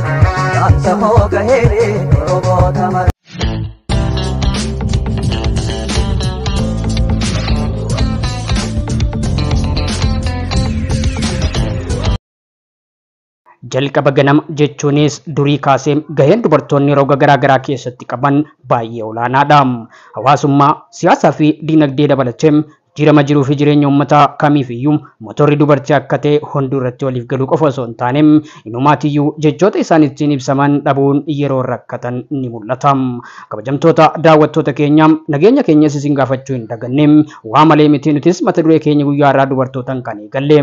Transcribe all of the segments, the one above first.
Yanta hoga hele robota mar. jalqaba ganama jechuunis durii kaasee gaheen dubartoonni roga garaa garaa keessatti qaban baay'ee olaanaadha. Hawaasummaa, siyaasaa fi dinagdee dabalatee jirama jiruu fi jireenya uummataa kamiifiyyuu motorri dubartii akka ta'e hunduu irratti waliif galuu qofa osoo hin taane inumaatiyyuu jechoota isaan ittiin ibsaman dhabuun yeroo rakkatan ni mul'ata. Kabajamtoota daawwattoota keenya nageenya keenyas isin gaafachuu hin daganne waa malee miti nutis mata duree keenya guyyaa irraa dubartootaan kan eegalle.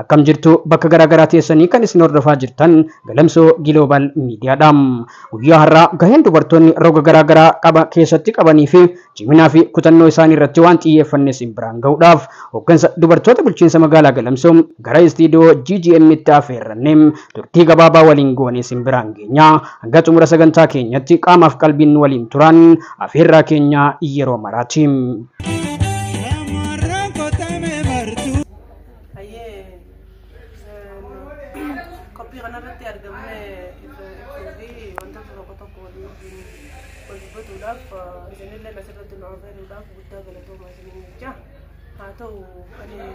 Akkam jirtu bakka garaa garaa teessanii kan isin hordofaa jirtan Galamsoo Global Miidiyaadha. Guyyaa har'aa gaheen dubartoonni roga garaa garaa keessatti qabanii fi ciminaa fi kutannoo isaanii irratti waan xiyyeeffanne isin biraan ga'uudhaaf hooggansa dubartoota bulchiinsa magaalaa Galamsoo gara istiidiyoo GGM itti affeerrannee turtii gabaabaa waliin goone isin biraan geenya. Hanga xumura sagantaa keenyatti qaamaaf qalbiin waliin turan affeerraa keenya yeroo maraati. Atau ada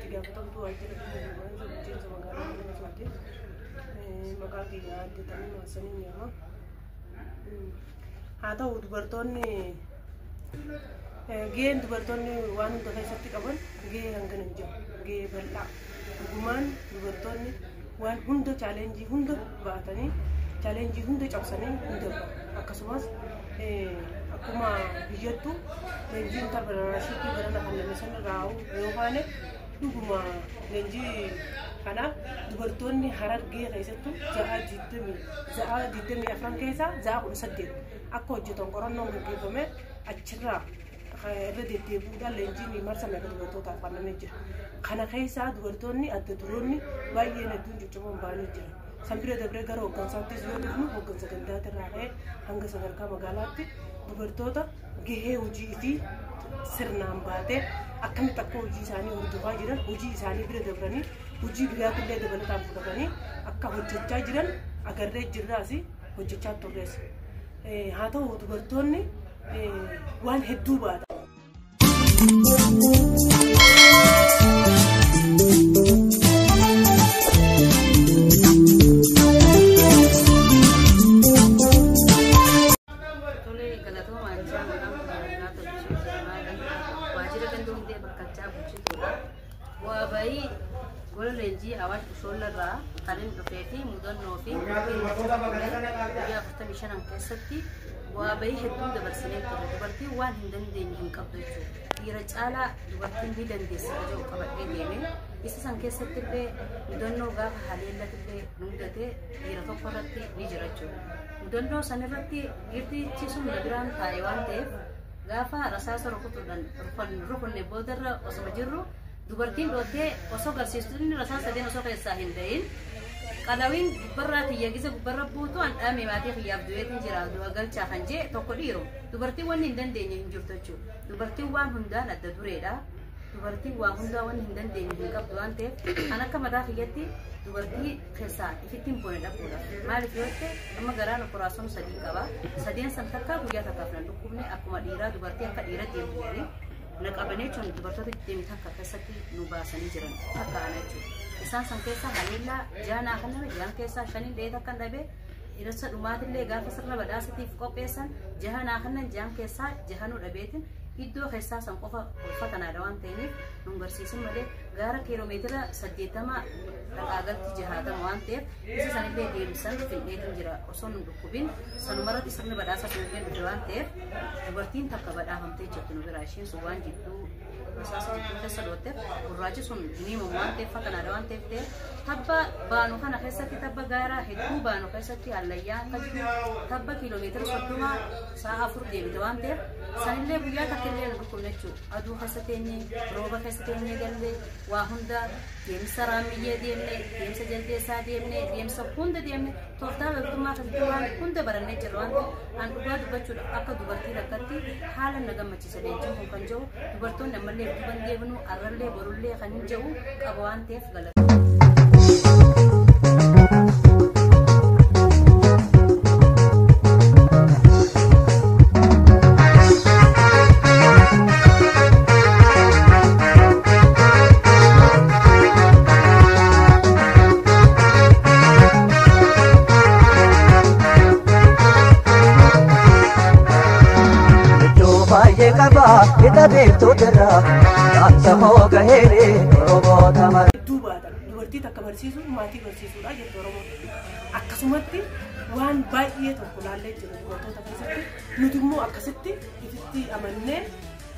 tiga foto aja di magaalaa Galamsootti maqaa kiyya addatanii maasanii nyaama. Haa ta'u dubartoonni gaheen dubartoonni waan hunda keessatti qaban gahee hangana hin jiru. Gahee bal'aa dhugumaan dubartoonni waan hunda chaalenjii hunda baatanii chaalenjii hunda cabsanii hin darban. Akkasumas akkuma biyyattu leenjii intarpireenarshiipii barana kan lamisan raa'u yoo baane dhuguma leenjii kana dubartoonni Harargee keessattuu za'a 24 keessaa za'a 18 akka hojjetan qorannoon gaggeeffame achirraa irra deddeebi'uudhaan leenjiin marsame dubartootaaf kennamee jira. Kana keessaa dubartoonni adda duroonni baay'een hedduun ciccimoo baanii jira. Sanbira dabree gara hooggansaattis yoo dhufnu hooggansa gandaatti irraa ka'ee hanga sadarkaa magaalaatti dubartoota gahee hojii fi sirnaan baatee akkamitti akka hojii isaanii hordofaa jiran hojii isaanii bira dabranii hojii biraatillee dabalataan fudhatanii akka hojjechaa jiran agarree jirraas hojjechaa turrees. Haa ta'u dubartoonni waan hedduu baata. Awal usulnya kalian berarti mudah novi ya kita bisa nangkep seti wabai hitung bersenang terus berarti wan hindan deni hingkap tuju kira cala berarti hindan desa aja kabar ini bisa sangkep seti be mudah noga halil lagi be nungdate kira tu perhati bijaracu mudah no sana berarti itu cisum lebaran Taiwan teh gafa rasa serukutu dan rukun nebodar osmajiru dubartiin dootee osoo garsiistuun rasaa sadeen osoo keessaa hin ta'in qalawiin gubbarraa tiyyagisa gubbarra buutu an dhaame maatii xiyyaaf du'eetiin jira du'a galchaa kan jee tokko dhiiru dubartiin wanni hin dandeenye hin jirtu jechuudha. Dubartiin waan hundaan adda dureedha. Dubartiin waan hundaa wanni hin dandeenye hin qabdu waan ta'eef kan akka mataa kiyyatti dubartii keessaa ifitti hin boone dhabuudha. Maaliif yoo ta'e amma garaan operaasyoon sadii qaba. Sadeen san takkaa guyyaa takkaaf nan dhukkubne akkuma dhiiraa dubartii akka dhiira deemtu jedhee naqabanii chon dubartoota deemtu akka keessatti nu baasanii jiran akka ana jechuudha. Isaan san keessaa haleellaa jaanaa kan nama jaan keessaa shaniin dheeta kan dhabe irsa dhumaatillee gaafa sirna badhaasatiif qopheessan jahanaa kanan jaan keessaa jahanuu dhabeetin iddoo keessaa san qofa ulfatanaadha waan ta'iniif nu barsiisan malee gaara kiiloomeetira 80 dhaqaagatti jahatama waan ta'eef isa sanillee deemsan fidheetin jira osoo nu dhukkubin sanumarratti sirni badhaasa sanillee dhufe waan ta'eef dubartiin takka badhaafamtee jirtu nu biraa ishiin sun waan jidduu rasaasa jidduu keessa dhootteef gurraachi sun niimu waan ta'eef fatanaadha waan ta'eef tabba baanu kana keessatti tabba gaara hedduu baanu keessatti hallayyaa akka jiru tabba kiiloomeetira 30 sa'a 4 deemte waan ta'eef sanillee guyyaa takkillee nu dhukkubne jechuudha. Aduu keessa teenye rooba keessa teenye galle waa hunda deemsa raammiyyee deemne deemsa jaldeessaa deemne deemsa hunda deemne tooftaa loltummaa keessatti waan hunda barannee jirra waan ta'eef an dhugaa dubbachuudha akka dubartii rakkatti haala na gammachiisa leenjiin kun kan jiru dubartoonni ammallee duban deebinu arrallee borullee kan hin jiru qaba waan ta'eef galata. baay'ee qaba hidha beektotarraa dhaamsa moo gaheere Oromoota mara. Dubartii takka barsiisuu maatii barsiisuudha jettu Oromoon. Akkasumatti waan baay'ee tokko laallee jiru dubartoota keessatti nuti immoo akkasitti ifitti amannee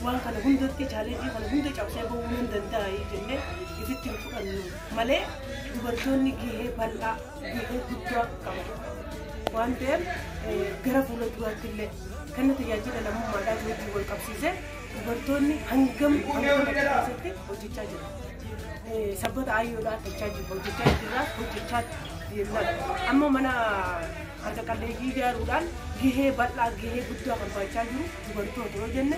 waan kana hundatti chaalenjii kana hunda cabsee bahuu hin danda'a jennee ifitti hin fudhannu malee dubartoonni gahee bal'aa gahee guddaa qaban waan ta'eef gara fuula duraatti illee kan tajaajila lammummaadhaan hojii wal qabsiisee dubartoonni hangam keessatti hojjechaa jiru. Sabbata ayyoodhaan hojjechaa jirra. Amma mana harka qalleeyyii ijaaruudhaan gahee bal'aa gahee guddaa kan ba'achaa jiru dubartoota yoo jenne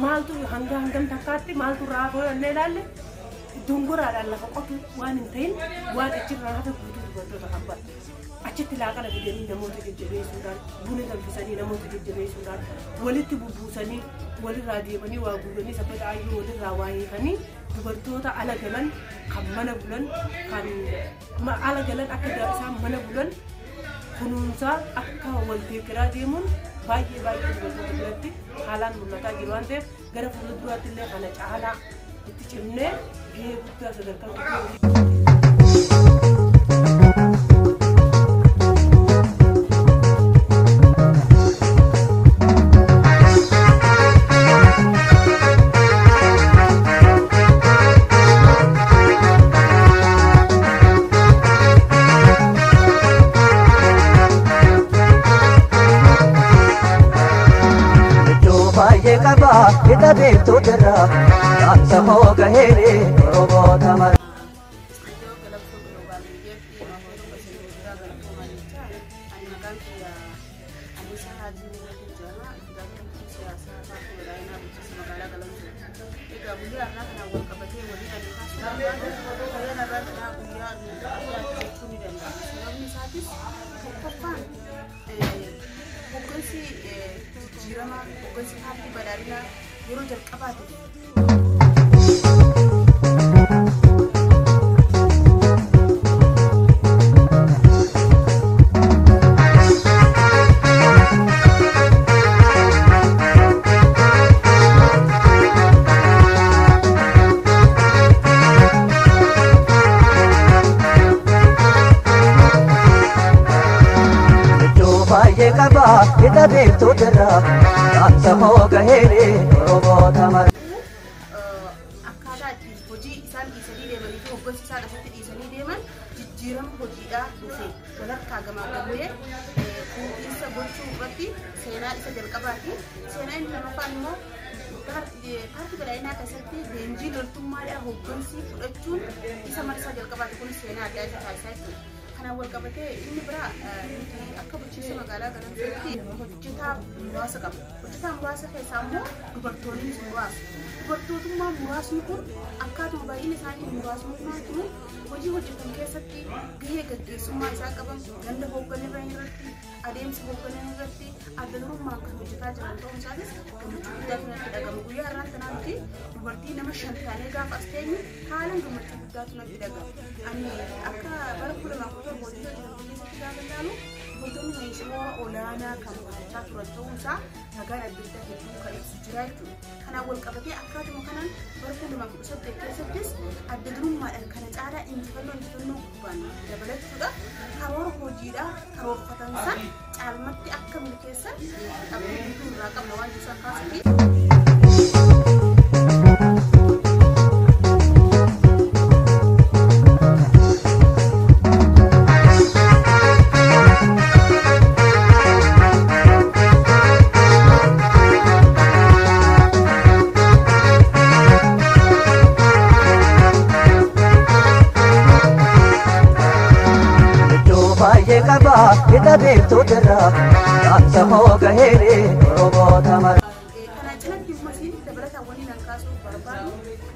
maaltu hangam takkaatti maaltu raafoo jennee ilaalle dongoraadhaan lafa qotu waan hin ta'in waan achirraa hafe guutuu dubartoota kan ba'u. Achitti laaqana fidanii namoota jajjabeessuudhaan buna danfisanii namoota jajjabeessuudhaan walitti bubbuusanii walirraa deemanii waa guuranii sabbata ayyoo walirraa waa hiikanii dubartoota ala galan kan mana bulan kan ala galan akka isaan mana bulan kunuunsaa akka wal deeggaraa deemuun baay'ee dubartoota biratti haalaan mul'ataa jiru waan ta'eef gara fuula duraatti illee kana caalaa itti cimnee gahee guddaa sadarkaa guddaa. Qaba hidha beektotarraa dhaamsa moo gaheere Oromoota mara. Jirama hoggansi paartii badhaadhinaa yeroo jalqabaati. Baay'ee qaba hidha beektotarraa dhaamsa moo gaheere Oromoota mara. Akkaataa itti hojii isaan dhiisanii deemanii fi hoggansi isaan asitti dhiisanii deeman jijjiirama hojiidhaa dhufe walakkaa gamaagamee fuudhinsa gochuu irratti seenaa isa jalqabaati. Seenaa inni lamaffaan immoo paartii badhaadhinaa keessatti leenjii loltummaadhaan hoggansi fudhachuun isa marsaa jalqabaati. Kun seenaa addaa isa taasisaa jechuudha. Kanaan wal qabatee inni biraa akka bulchiinsa magaalaa Galaanatti hojjetaa muraasa qaba. Hojjetaa muraasa keessaa immoo dubartoonni muraasa. Dubartootummaa muraasni kun akkaatuma baay'ina isaanii muraasummaa kun hojii hojjetan keessatti gahee gaggeessummaa isaa qaban ganda hoogganirra irratti adeemsa hoogganan irratti adda durummaan kan hojjetaa jiran ta'uu isaatis gammachuu guddaa kanatti dhagama. Guyyaa irraa kanaatti dubartii nama 5 taanee gaafa as teenyu haalaan gammachuu guddaatu natti dhagama. Ani akka bara 2014 hojii keessatti gaafa ilaalu dubartoonni meeshaa olaanaa kan hojjechaa turan ta'uu isaa nagaan adda addaa hedduu kan ibsu jira jechuudha. Kanaan wal qabatee akkaatuma kanaan bara 2018 keessattis adda durummaadhaan kana caalaa injifannoo gubbaan dabalachuudha. Karoora hojiidhaa karoorfatan san caalmatti akka milkeessan dhabdee guutuu irraa qabna waan jiru akkaasutti. Baay'ee qaba hidha beektotarraa dhaamsa moo gaheere Oromoota mara. Kana cinatti masiin dabalataan waliin kan kaasuu barbaadu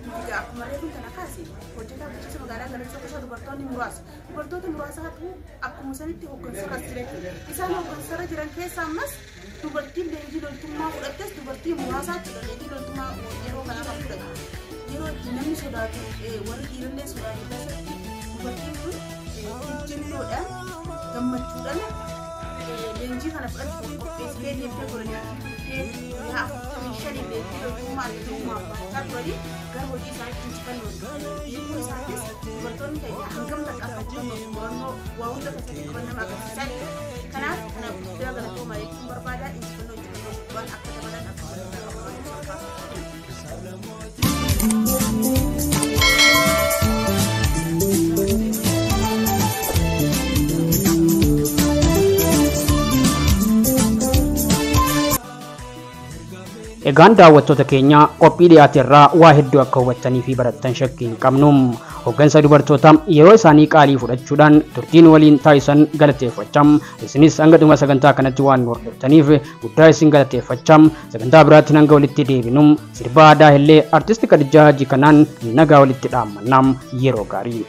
nuti akkuma reefuun kana kaase hojjetaa bulchiinsa magaalaa Galaanatti keessa dubartoonni muraasa. Dubartoota muraasa haa ta'u akkuma sanitti hoggansarra jiran. Isaan hoggansarra jiran keessaa ammas dubartiin leenjii loltummaa fudhattes dubartii muraasaatti leenjii loltummaa yeroo kana kan fudhatu. Yeroo namni sodaatu warri dhiirallee sodaatu keessatti dubartiin kun ejjennoodhaan gammachuudhaan leenjii kana fudhachuuf qopheessitee deemtee godhanii yaa 45 qabanii gara hojii isaanii injifannoo hiikuu isaatis dubartoonni keenya hangam takka akka hubatan qorannoo waa hunda keessatti qaban nama agarsiisaa jechuudha. Kanaaf kana guddaa galatoomaa jechuun barbaada injifannoo gubbaan akka dabalan akka Egaan daawwattoota keenya qophii dhiyaateerraa waa hedduu akka hubattanii fi barattan shakkii hin qabnu. Hoggansa dubartoota yeroo isaanii qaalii fudhachuudhaan turtiin waliin taasisan galateeffachaa. Isinis hanga dhuma sagantaa kanatti waan nu hordoftaniif guddaa isin galateeffachaa. Sagantaa biraatti hanga walitti deebinu sirba aadaa illee artisti Kadijaa Haji kanaan nagaa walitti dhaamannaa yeroo gaarii.